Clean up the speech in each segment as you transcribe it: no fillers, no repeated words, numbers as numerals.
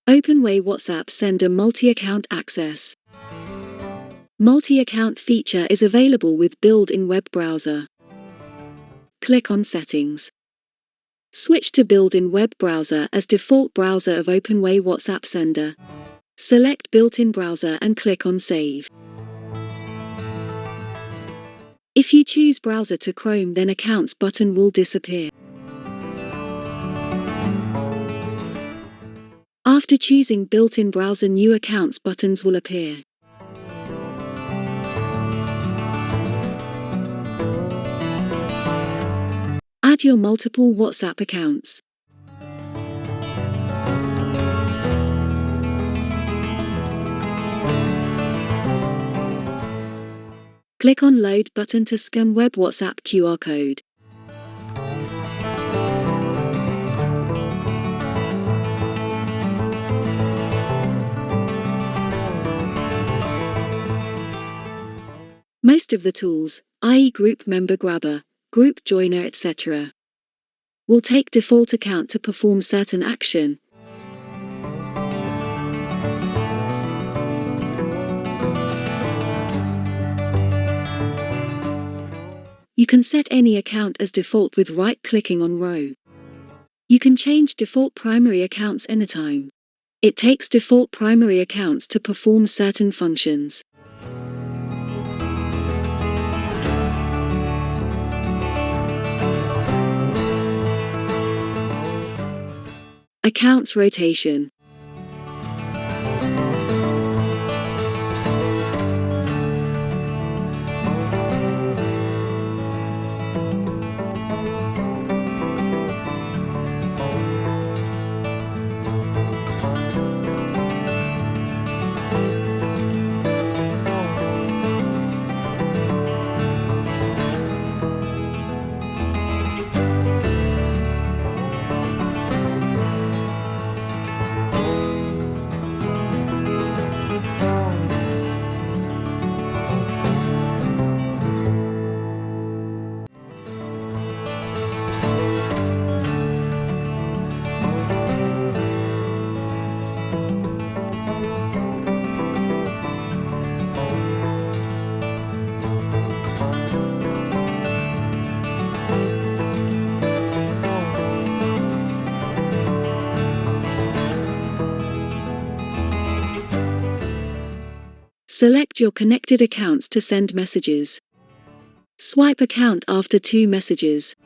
Openway WhatsApp Sender Multi-Account Access. Multi-account feature is available with built-in web browser. Click on Settings. Switch to built-in web browser as default browser of Openway WhatsApp Sender. Select built-in browser and click on Save. If you choose browser to Chrome, then Accounts button will disappear. After choosing built-in browser, new Accounts buttons will appear. Add your multiple WhatsApp accounts. Click on Load button to scan web WhatsApp QR code. Most of the tools, i.e. Group Member Grabber, Group Joiner, etc., will take default account to perform certain action. You can set any account as default with right-clicking on row. You can change default primary accounts anytime. It takes default primary accounts to perform certain functions. Accounts rotation. Select your connected accounts to send messages. Swipe account after 2 messages.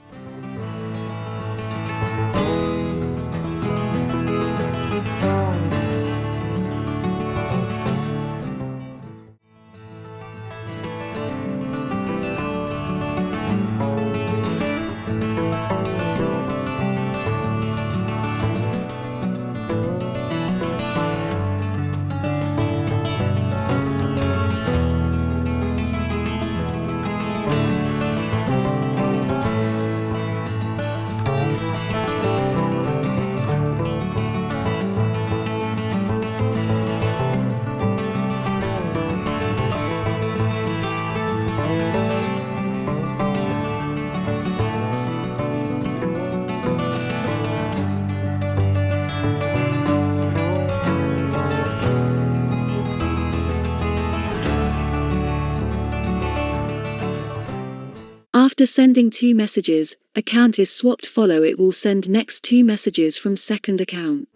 After sending 2 messages, account is swapped. Follow it will send next 2 messages from second account.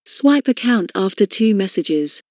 Swipe account after 2 messages.